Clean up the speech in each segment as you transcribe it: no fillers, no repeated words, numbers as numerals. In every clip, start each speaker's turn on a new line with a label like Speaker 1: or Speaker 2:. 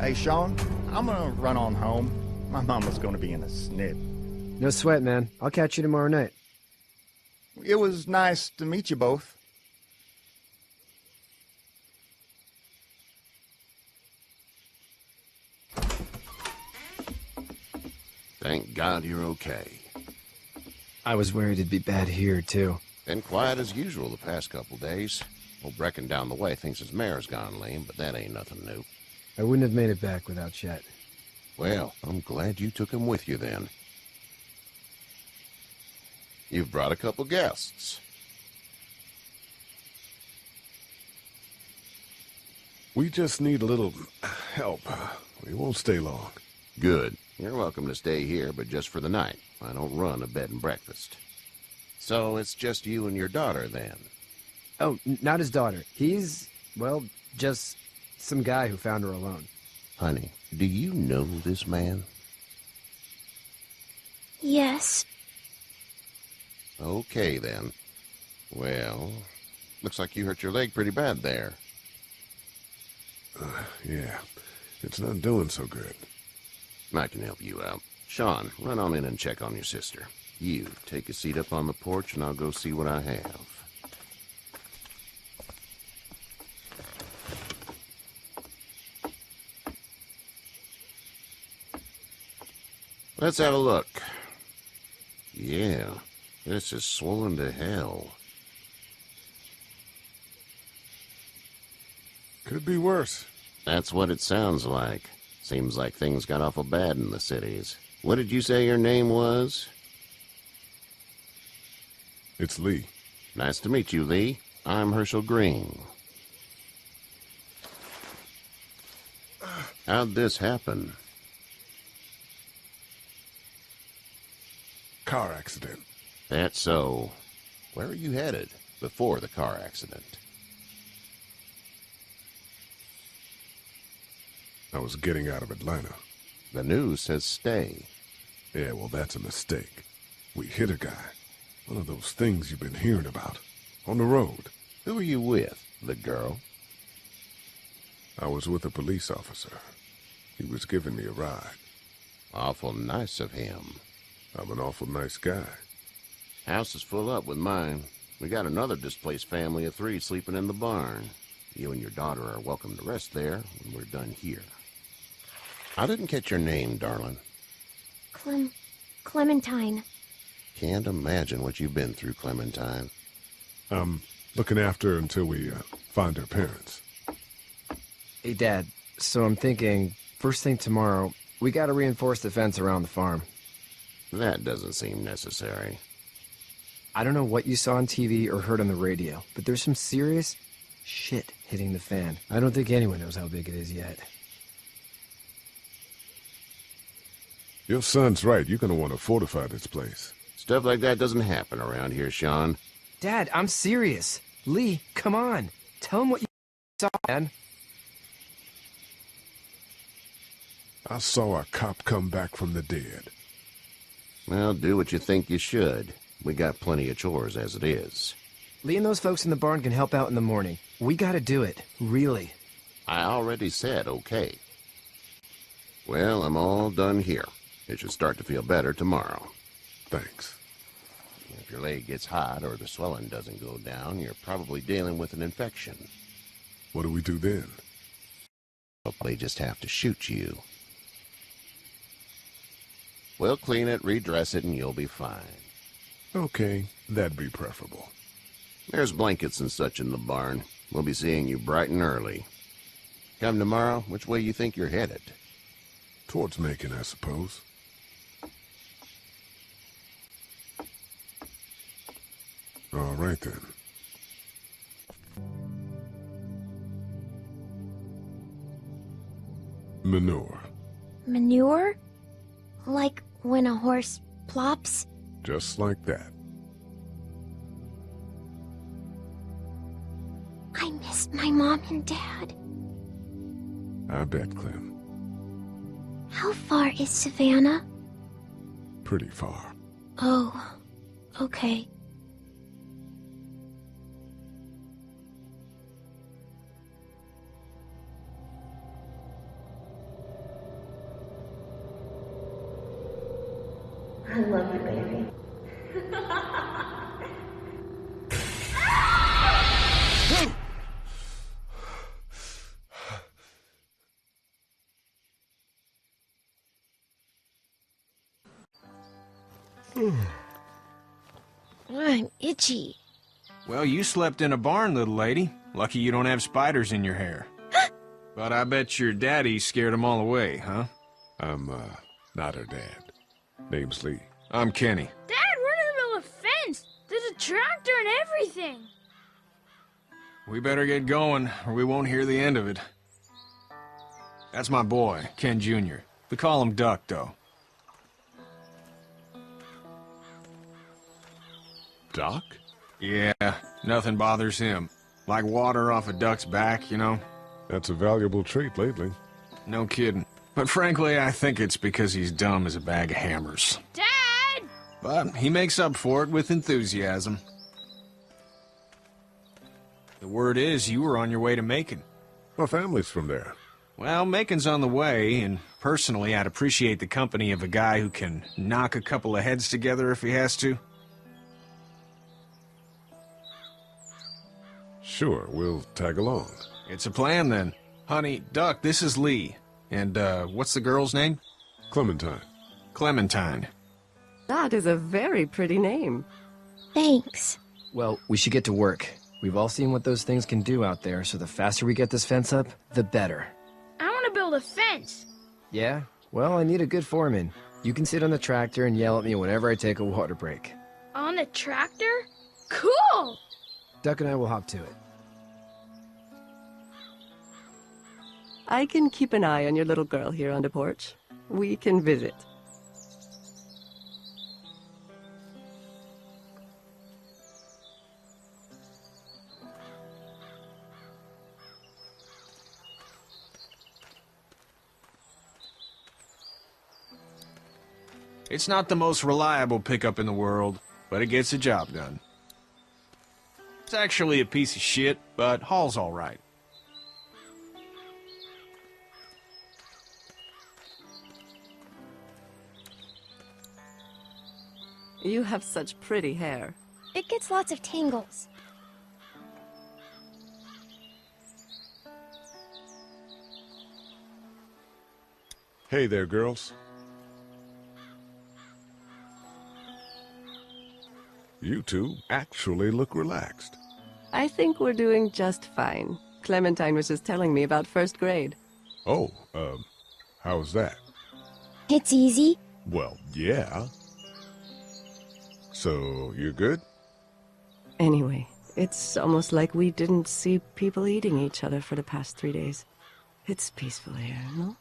Speaker 1: Hey, Sean, I'm gonna run on home. My mama's gonna be in a snit.
Speaker 2: No sweat, man. I'll catch you tomorrow night.
Speaker 1: It was nice to meet you both.
Speaker 3: Thank God you're okay.
Speaker 2: I was worried it'd be bad here, too.
Speaker 3: Been quiet as usual the past couple days. Old Brecken down the way thinks his mare's gone lame, but that ain't nothing new.
Speaker 2: I wouldn't have made it back without Chet.
Speaker 3: Well, I'm glad you took him with you then. You've brought a couple guests.
Speaker 4: We just need a little help. We won't stay long.
Speaker 3: Good. You're welcome to stay here, but just for the night. I don't run a bed and breakfast. So it's just you and your daughter, then?
Speaker 2: Oh, not his daughter. He's, well, just some guy who found her alone.
Speaker 3: Honey, do you know this man?
Speaker 5: Yes.
Speaker 3: Okay, then. Well, looks like you hurt your leg pretty bad there.
Speaker 4: Yeah, it's not doing so good.
Speaker 3: I can help you out. Sean, run on in and check on your sister. You, take a seat up on the porch and I'll go see what I have. Let's have a look. Yeah, this is swollen to hell.
Speaker 4: Could be worse.
Speaker 3: That's what it sounds like. Seems like things got awful bad in the cities. What did you say your name was?
Speaker 4: It's Lee.
Speaker 3: Nice to meet you, Lee. I'm Herschel Green. How'd this happen?
Speaker 4: Car accident.
Speaker 3: That's so. Where are you headed before the car accident?
Speaker 4: I was getting out of Atlanta.
Speaker 3: The news says stay.
Speaker 4: Yeah, well, that's a mistake. We hit a guy. One of those things you've been hearing about. On the road.
Speaker 3: Who are you with? The girl?
Speaker 4: I was with a police officer. He was giving me a ride.
Speaker 3: Awful nice of him.
Speaker 4: I'm an awful nice guy.
Speaker 3: House is full up with mine. We got another displaced family of 3 sleeping in the barn. You and your daughter are welcome to rest there when we're done here. I didn't catch your name, darling.
Speaker 5: Clementine.
Speaker 3: Can't imagine what you've been through, Clementine.
Speaker 4: I'm looking after her until we find her parents.
Speaker 2: Hey, Dad, so I'm thinking, first thing tomorrow, we gotta reinforce the fence around the farm.
Speaker 3: That doesn't seem necessary.
Speaker 2: I don't know what you saw on TV or heard on the radio, but there's some serious shit hitting the fan. I don't think anyone knows how big it is yet.
Speaker 4: Your son's right. You're gonna want to fortify this place.
Speaker 3: Stuff like that doesn't happen around here, Sean.
Speaker 2: Dad, I'm serious. Lee, come on. Tell him what you saw, man.
Speaker 4: I saw a cop come back from the dead.
Speaker 3: Well, do what you think you should. We got plenty of chores as it is.
Speaker 2: Lee and those folks in the barn can help out in the morning. We gotta do it. Really.
Speaker 3: I already said okay. Well, I'm all done here. It should start to feel better tomorrow.
Speaker 4: Thanks.
Speaker 3: If your leg gets hot or the swelling doesn't go down, you're probably dealing with an infection.
Speaker 4: What do we do then?
Speaker 3: They just have to shoot you. We'll clean it, redress it, and you'll be fine.
Speaker 4: Okay, that'd be preferable.
Speaker 3: There's blankets and such in the barn. We'll be seeing you bright and early. Come tomorrow, which way you think you're headed?
Speaker 4: Towards Macon, I suppose. All right, then. Manure.
Speaker 5: Manure? Like when a horse plops?
Speaker 4: Just like that.
Speaker 5: I miss my mom and dad.
Speaker 4: I bet, Clem.
Speaker 5: How far is Savannah?
Speaker 4: Pretty far.
Speaker 5: Oh, okay.
Speaker 6: I love you, baby.
Speaker 5: I'm itchy.
Speaker 7: Well, you slept in a barn, little lady. Lucky you don't have spiders in your hair. But I bet your daddy scared them all away, huh?
Speaker 4: I'm, not her dad. Name's Lee.
Speaker 7: I'm Kenny.
Speaker 8: Dad, we're in the middle of a fence. There's a tractor and everything.
Speaker 7: We better get going, or we won't hear the end of it. That's my boy, Ken Jr. We call him Duck, though.
Speaker 4: Doc?
Speaker 7: Yeah, nothing bothers him. Like water off a duck's back, you know?
Speaker 4: That's a valuable trait lately.
Speaker 7: No kidding. But frankly, I think it's because he's dumb as a bag of hammers.
Speaker 8: Dad!
Speaker 7: But he makes up for it with enthusiasm. The word is you were on your way to Macon.
Speaker 4: My family's from there.
Speaker 7: Well, Macon's on the way, and personally, I'd appreciate the company of a guy who can knock a couple of heads together if he has to.
Speaker 4: Sure, we'll tag along.
Speaker 7: It's a plan, then. Honey, Duck, this is Lee. And, what's the girl's name?
Speaker 4: Clementine.
Speaker 7: Clementine.
Speaker 9: That is a very pretty name.
Speaker 5: Thanks.
Speaker 2: Well, we should get to work. We've all seen what those things can do out there, so the faster we get this fence up, the better.
Speaker 8: I want to build a fence.
Speaker 2: Yeah? Well, I need a good foreman. You can sit on the tractor and yell at me whenever I take a water break.
Speaker 8: On the tractor? Cool!
Speaker 2: Duck and I will hop to it.
Speaker 9: I can keep an eye on your little girl here on the porch. We can visit.
Speaker 7: It's not the most reliable pickup in the world, but it gets the job done. It's actually a piece of shit, but haul's all right.
Speaker 9: You have such pretty hair.
Speaker 5: It gets lots of tangles.
Speaker 4: Hey there, girls. You two actually look relaxed.
Speaker 9: I think we're doing just fine. Clementine was just telling me about first grade.
Speaker 4: Oh, how's that?
Speaker 5: It's easy.
Speaker 4: Well, yeah. So, you're good?
Speaker 9: Anyway, it's almost like we didn't see people eating each other for the past 3 days. It's peaceful here, no?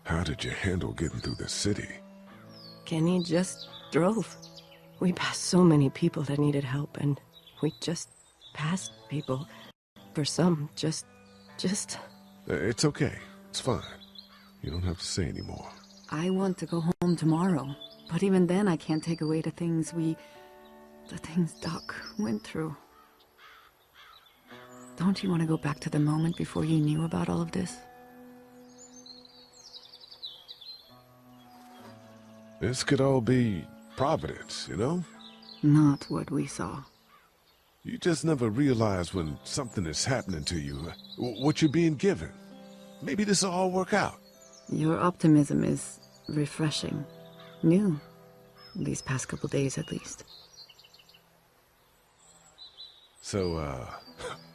Speaker 4: How did you handle getting through the city?
Speaker 9: Kenny just drove. We passed so many people that needed help, and we just passed people. For some, just...
Speaker 4: It's okay. It's fine. You don't have to say any more.
Speaker 10: I want to go home tomorrow, but even then I can't take away the things Doc went through. Don't you want to go back to the moment before you knew about all of this?
Speaker 4: This could all be Providence, you know?
Speaker 10: Not what we saw.
Speaker 4: You just never realize when something is happening to you, what you're being given. Maybe this will all work out.
Speaker 10: Your optimism is refreshing. New. These past couple days, at least.
Speaker 4: So,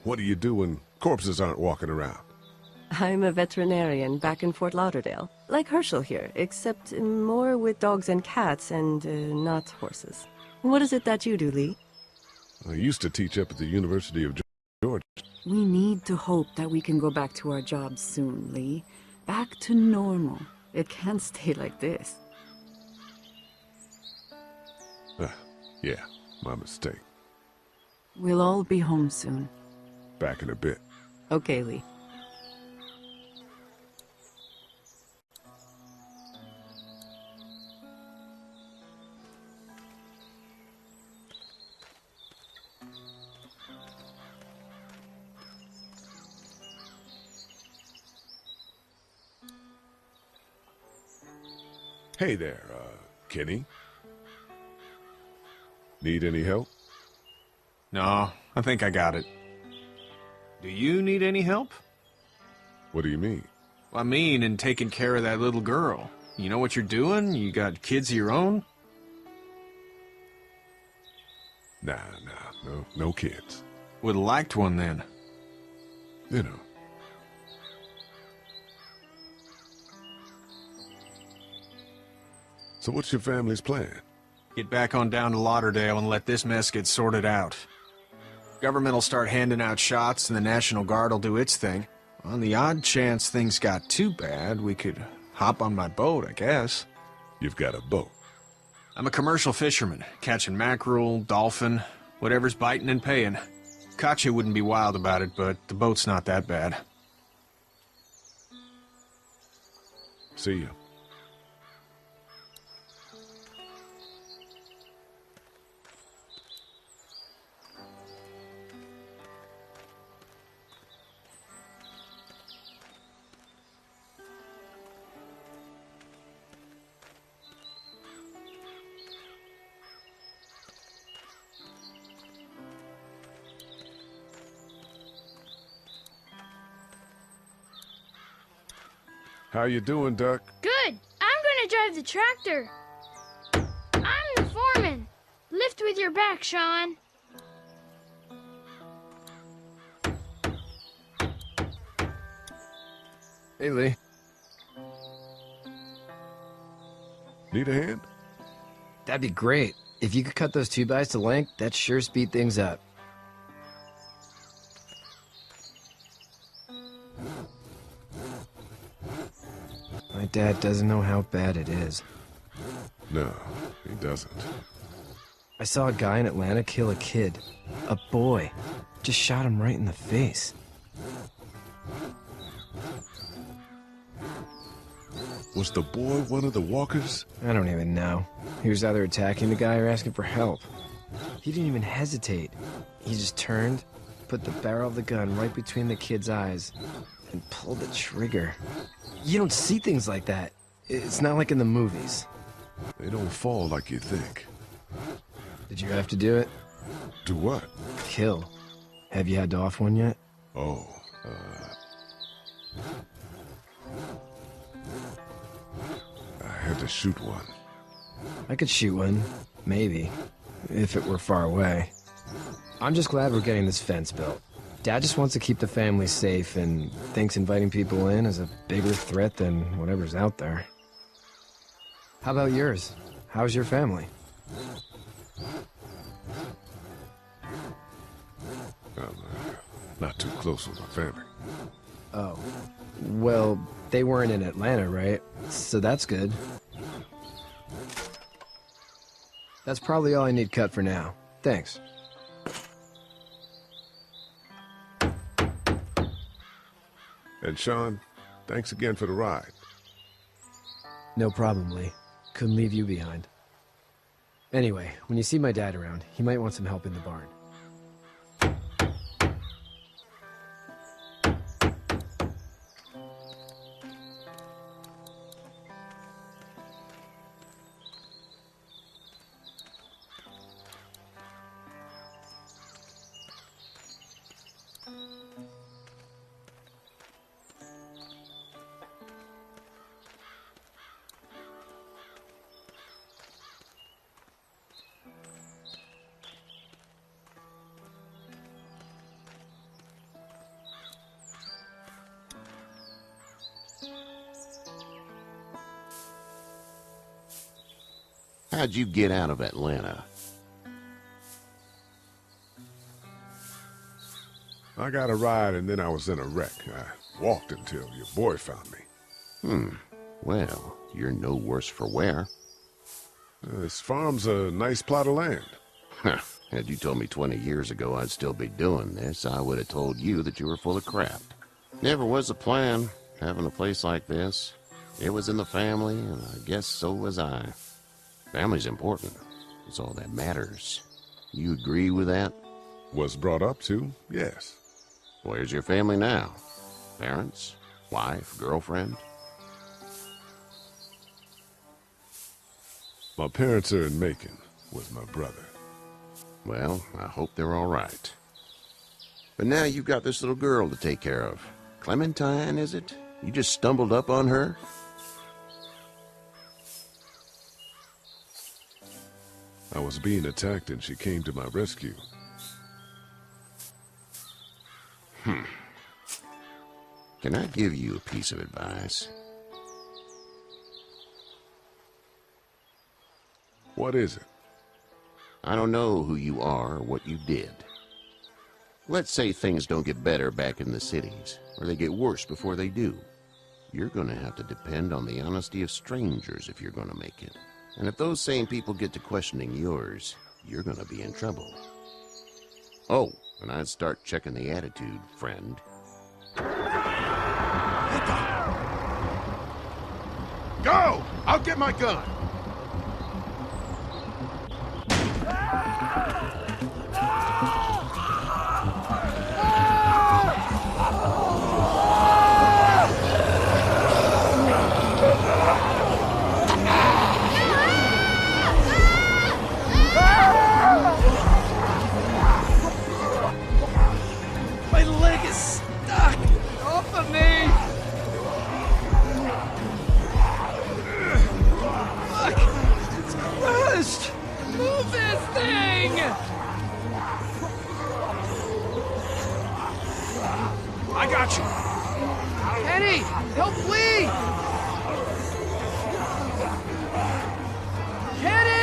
Speaker 4: what do you do when corpses aren't walking around?
Speaker 9: I'm a veterinarian back in Fort Lauderdale. Like Herschel here, except more with dogs and cats and not horses. What is it that you do, Lee?
Speaker 4: I used to teach up at the University of Georgia.
Speaker 10: We need to hope that we can go back to our jobs soon, Lee. Back to normal. It can't stay like this.
Speaker 4: Yeah, my mistake.
Speaker 10: We'll all be home soon.
Speaker 4: Back in a bit.
Speaker 9: Okay, Lee.
Speaker 4: Hey there, Kenny. Need any help?
Speaker 7: No, I think I got it. Do you need any help?
Speaker 4: What do you mean?
Speaker 7: I mean, in taking care of that little girl. You know what you're doing? You got kids of your own?
Speaker 4: Nah, no kids.
Speaker 7: Would've liked one then.
Speaker 4: You know. So what's your family's plan?
Speaker 7: Get back on down to Lauderdale and let this mess get sorted out. Government will start handing out shots and the National Guard will do its thing. On the odd chance things got too bad, we could hop on my boat, I guess.
Speaker 4: You've got a boat.
Speaker 7: I'm a commercial fisherman, catching mackerel, dolphin, whatever's biting and paying. Katya wouldn't be wild about it, but the boat's not that bad.
Speaker 4: See ya. How you doing, Duck?
Speaker 8: Good. I'm gonna drive the tractor. I'm the foreman. Lift with your back, Sean.
Speaker 2: Hey, Lee.
Speaker 4: Need a hand?
Speaker 2: That'd be great. If you could cut those 2x to length, that'd sure speed things up. My dad doesn't know how bad it is.
Speaker 4: No, he doesn't.
Speaker 2: I saw a guy in Atlanta kill a kid. A boy. Just shot him right in the face.
Speaker 4: Was the boy one of the walkers?
Speaker 2: I don't even know. He was either attacking the guy or asking for help. He didn't even hesitate. He just turned, put the barrel of the gun right between the kid's eyes, and pulled the trigger. You don't see things like that. It's not like in the movies.
Speaker 4: They don't fall like you think.
Speaker 2: Did you have to do it?
Speaker 4: Do what?
Speaker 2: Kill. Have you had to off one yet?
Speaker 4: Oh, I had to shoot one.
Speaker 2: I could shoot one. Maybe. If it were far away. I'm just glad we're getting this fence built. Dad just wants to keep the family safe and thinks inviting people in is a bigger threat than whatever's out there. How about yours? How's your family?
Speaker 4: I'm not too close with my family.
Speaker 2: Oh. Well, they weren't in Atlanta, right? So that's good. That's probably all I need cut for now. Thanks.
Speaker 4: And Sean, thanks again for the ride.
Speaker 2: No problem, Lee. Couldn't leave you behind. Anyway, when you see my dad around, he might want some help in the barn.
Speaker 3: How'd you get out of Atlanta?
Speaker 4: I got a ride and then I was in a wreck. I walked until your boy found me.
Speaker 3: Well, you're no worse for wear.
Speaker 4: This farm's a nice plot of land.
Speaker 3: Had you told me 20 years ago I'd still be doing this, I would have told you that you were full of crap. Never was a plan, having a place like this. It was in the family, and I guess so was I. Family's important. It's all that matters. You agree with that?
Speaker 4: Was brought up to, yes.
Speaker 3: Where's your family now? Parents? Wife? Girlfriend?
Speaker 4: My parents are in Macon with my brother.
Speaker 3: Well, I hope they're all right. But now you've got this little girl to take care of. Clementine, is it? You just stumbled up on her?
Speaker 4: I was being attacked and she came to my rescue.
Speaker 3: Can I give you a piece of advice?
Speaker 4: What is it?
Speaker 3: I don't know who you are or what you did. Let's say things don't get better back in the cities, or they get worse before they do. You're gonna have to depend on the honesty of strangers if you're gonna make it. And if those same people get to questioning yours, you're gonna be in trouble. Oh, and I'd start checking the attitude, friend.
Speaker 1: Go! I'll get my gun!
Speaker 2: My leg is stuck! Off of me! Fuck! It's crushed! Move this thing!
Speaker 7: I got you.
Speaker 2: Kenny! Help Lee! Kenny!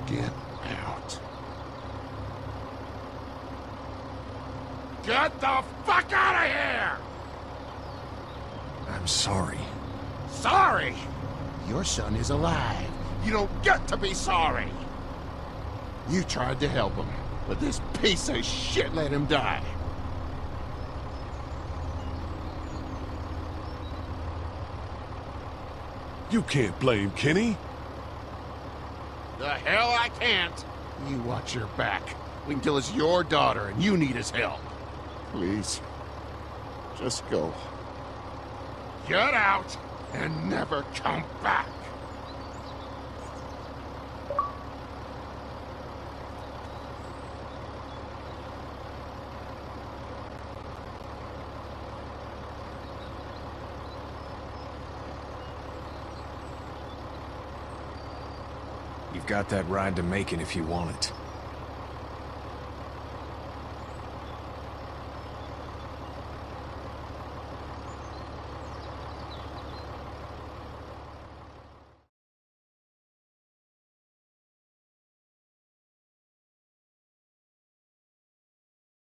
Speaker 3: Get out.
Speaker 1: Get the fuck out of here!
Speaker 7: I'm sorry.
Speaker 1: Sorry? Your son is alive. You don't get to be sorry. You tried to help him, but this piece of shit let him die.
Speaker 4: You can't blame Kenny.
Speaker 1: The hell I can't. You watch your back. Wait until it's your daughter and you need his help. Please. Just go. Get out and never come back.
Speaker 7: You've got that ride to Macon if you want it.